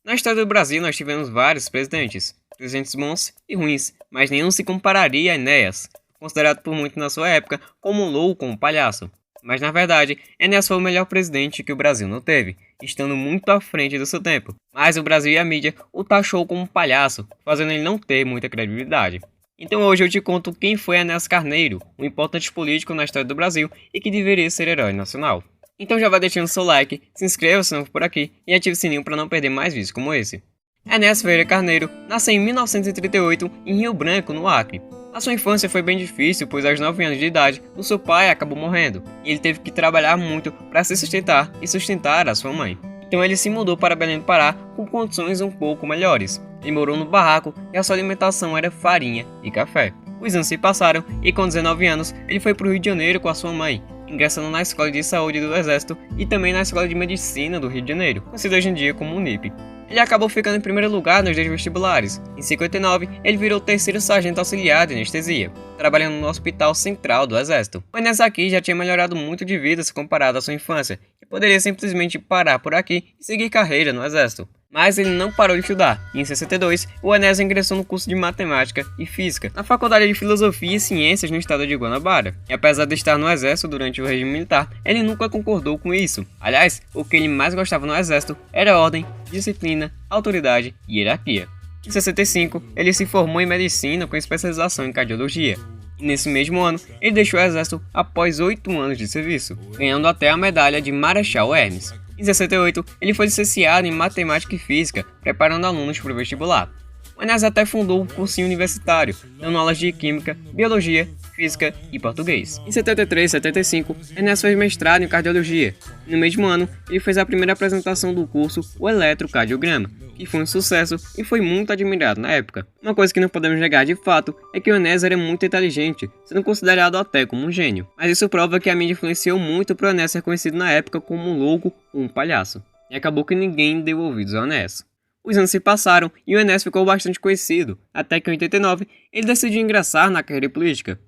Na história do Brasil nós tivemos vários presidentes bons e ruins, mas nenhum se compararia a Enéas, considerado por muitos na sua época como um louco ou um palhaço. Mas na verdade, Enéas foi o melhor presidente que o Brasil não teve, estando muito à frente do seu tempo. Mas o Brasil e a mídia o taxou como um palhaço, fazendo ele não ter muita credibilidade. Então hoje eu te conto quem foi Enéas Carneiro, um importante político na história do Brasil e que deveria ser herói nacional. Então já vai deixando seu like, se inscreva se não for por aqui e ative o sininho para não perder mais vídeos como esse. Enéas Ferreira Carneiro nasceu em 1938 em Rio Branco, no Acre. A sua infância foi bem difícil, pois aos 9 anos de idade, o seu pai acabou morrendo, e ele teve que trabalhar muito para se sustentar e sustentar a sua mãe. Então ele se mudou para Belém do Pará com condições um pouco melhores. Ele morou no barraco e a sua alimentação era farinha e café. Os anos se passaram e com 19 anos ele foi para o Rio de Janeiro com a sua mãe, ingressando na Escola de Saúde do Exército e também na Escola de Medicina do Rio de Janeiro, conhecida hoje em dia como UNIP. Ele acabou ficando em primeiro lugar nos 2 vestibulares. Em 59, ele virou 3º sargento auxiliar de anestesia, trabalhando no Hospital Central do Exército. O Enéas aqui já tinha melhorado muito de vida se comparado à sua infância, e poderia simplesmente parar por aqui e seguir carreira no Exército. Mas ele não parou de estudar, e em 62, o Enéas ingressou no curso de Matemática e Física na Faculdade de Filosofia e Ciências no estado de Guanabara. E apesar de estar no Exército durante o regime militar, ele nunca concordou com isso. Aliás, o que ele mais gostava no Exército era ordem, disciplina, autoridade e hierarquia. Em 65, ele se formou em Medicina com especialização em Cardiologia. E nesse mesmo ano, ele deixou o Exército após 8 anos de serviço, ganhando até a medalha de Marechal Hermes. Em 68, ele foi licenciado em Matemática e Física, preparando alunos para o vestibular. O Enéas até fundou um cursinho universitário, dando aulas de Química, Biologia, Física e Português. Em 73 e 75, Enéas fez mestrado em Cardiologia. No mesmo ano, ele fez a primeira apresentação do curso, o Eletrocardiograma, que foi um sucesso e foi muito admirado na época. Uma coisa que não podemos negar de fato é que o Enéas era muito inteligente, sendo considerado até como um gênio. Mas isso prova que a mídia influenciou muito para o Enéas ser conhecido na época como um louco ou um palhaço. E acabou que ninguém deu ouvidos ao Enéas. Os anos se passaram e o Enéas ficou bastante conhecido, até que em 89 ele decidiu ingressar na carreira política.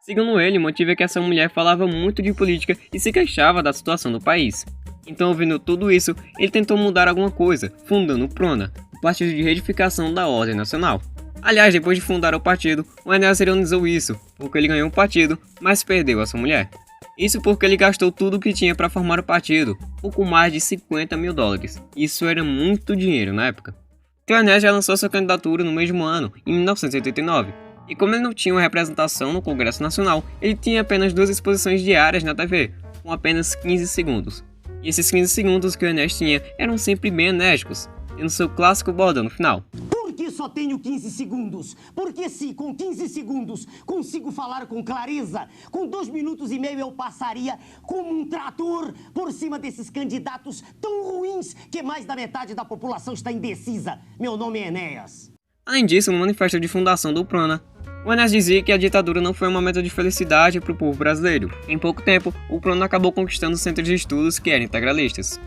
Segundo ele, o motivo é que essa mulher falava muito de política e se queixava da situação do país. Então, ouvindo tudo isso, ele tentou mudar alguma coisa, fundando o PRONA, o Partido de Reedificação da Ordem Nacional. Aliás, depois de fundar o partido, o Enéas ironizou isso, porque ele ganhou o partido, mas perdeu a sua mulher. Isso porque ele gastou tudo o que tinha para formar o partido, pouco mais de 50 mil dólares. Isso era muito dinheiro na época. Então, o Enéas já lançou sua candidatura no mesmo ano, em 1989. E como ele não tinha uma representação no Congresso Nacional, ele tinha apenas 2 exposições diárias na TV, com apenas 15 segundos. E esses 15 segundos que o Enéas tinha eram sempre bem enérgicos, tendo seu clássico bordão no final. Por que só tenho 15 segundos? Porque se com 15 segundos consigo falar com clareza, com 2 minutos e meio eu passaria como um trator por cima desses candidatos tão ruins que mais da metade da população está indecisa. Meu nome é Enéas. Além disso, no manifesto de fundação do PRONA, o Enéas dizia que a ditadura não foi um momento de felicidade para o povo brasileiro. Em pouco tempo, o PRONA acabou conquistando centros de estudos que eram integralistas.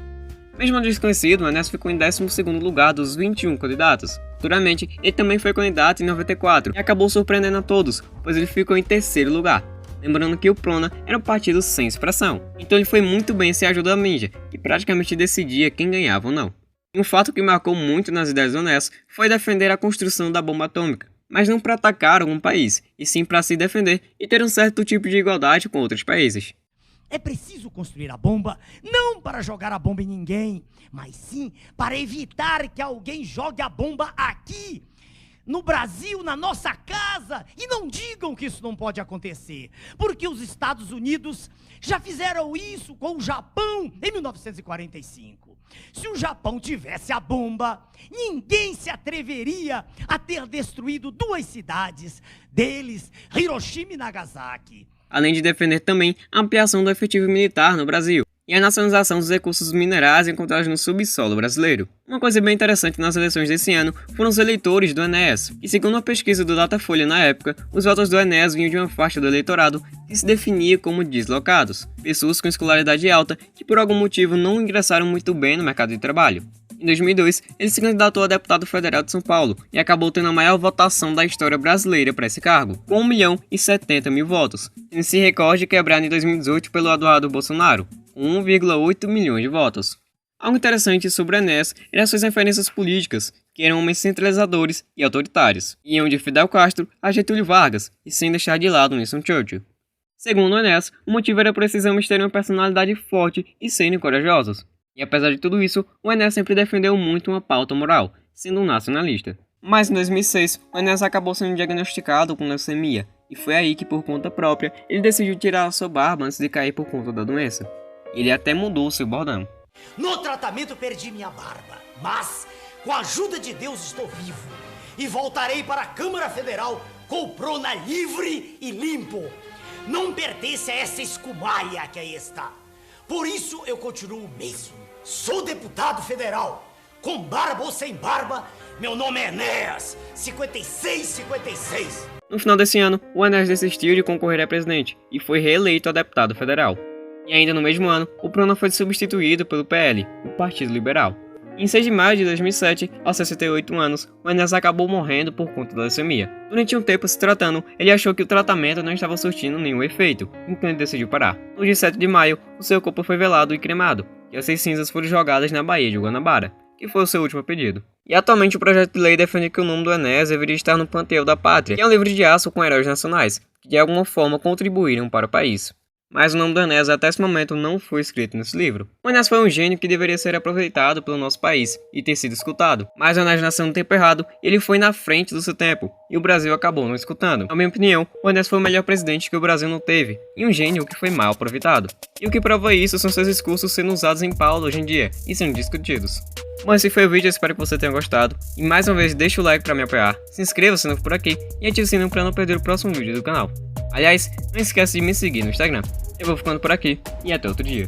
Mesmo desconhecido, o Enéas ficou em 12º lugar dos 21 candidatos. Futuramente, ele também foi candidato em 94 e acabou surpreendendo a todos, pois ele ficou em 3º lugar. Lembrando que o PRONA era um partido sem expressão, então ele foi muito bem sem a ajuda da mídia e praticamente decidia quem ganhava ou não. E um fato que marcou muito nas ideias do Enéas foi defender a construção da bomba atômica, mas não para atacar algum país, e sim para se defender e ter um certo tipo de igualdade com outros países. É preciso construir a bomba, não para jogar a bomba em ninguém, mas sim para evitar que alguém jogue a bomba aqui, no Brasil, na nossa casa. E não digam que isso não pode acontecer, porque os Estados Unidos já fizeram isso com o Japão em 1945. Se o Japão tivesse a bomba, ninguém se atreveria a ter destruído 2 cidades deles, Hiroshima e Nagasaki. Além de defender também a ampliação do efetivo militar no Brasil e a nacionalização dos recursos minerais encontrados no subsolo brasileiro. Uma coisa bem interessante nas eleições desse ano foram os eleitores do Enéas, e segundo uma pesquisa do Datafolha na época, os votos do Enéas vinham de uma faixa do eleitorado que se definia como deslocados, pessoas com escolaridade alta que por algum motivo não ingressaram muito bem no mercado de trabalho. Em 2002, ele se candidatou a deputado federal de São Paulo e acabou tendo a maior votação da história brasileira para esse cargo, com 1.070.000 votos, tendo esse recorde quebrado em 2018 pelo Eduardo Bolsonaro, com 1,8 milhões de votos. Algo interessante sobre Enéas eram suas referências políticas, que eram homens centralizadores e autoritários, e iam de Fidel Castro a Getúlio Vargas, e sem deixar de lado Winston Churchill. Segundo Enéas, o motivo era por esses homens terem uma personalidade forte e serem corajosos. E apesar de tudo isso, o Enéas sempre defendeu muito uma pauta moral, sendo um nacionalista. Mas em 2006, o Enéas acabou sendo diagnosticado com leucemia, e foi aí que, por conta própria, ele decidiu tirar a sua barba antes de cair por conta da doença. Ele até mudou seu bordão. No tratamento perdi minha barba, mas com a ajuda de Deus estou vivo e voltarei para a Câmara Federal com o prona livre e limpo. Não pertence a essa escumalha que aí está. Por isso eu continuo o mesmo. Sou deputado federal, com barba ou sem barba. Meu nome é Enéas, 5656. No final desse ano, o Enéas desistiu de concorrer a presidente e foi reeleito a deputado federal. E ainda no mesmo ano, o Prona foi substituído pelo PL, o Partido Liberal. Em 6 de maio de 2007, aos 68 anos, o Enéas acabou morrendo por conta da leucemia. Durante um tempo se tratando, ele achou que o tratamento não estava surtindo nenhum efeito, então ele decidiu parar. No dia 7 de maio, o seu corpo foi velado e cremado, e as 6 cinzas foram jogadas na Baía de Guanabara, que foi o seu último pedido. E atualmente o projeto de lei defende que o nome do Enéas deveria estar no Panteão da Pátria, que é um livro de aço com heróis nacionais, que de alguma forma contribuíram para o país. Mas o nome do Enéas até esse momento não foi escrito nesse livro. O Enéas foi um gênio que deveria ser aproveitado pelo nosso país e ter sido escutado. Mas o Enéas nasceu no tempo errado e ele foi na frente do seu tempo, e o Brasil acabou não escutando. Na minha opinião, o Enéas foi o melhor presidente que o Brasil não teve, e um gênio que foi mal aproveitado. E o que prova isso são seus discursos sendo usados em pauta hoje em dia, e sendo discutidos. Bom, esse foi o vídeo, eu espero que você tenha gostado. E mais uma vez, deixa o like para me apoiar, se inscreva se não for por aqui, e ative o sininho para não perder o próximo vídeo do canal. Aliás, não esquece de me seguir no Instagram. Eu vou ficando por aqui, e até outro dia.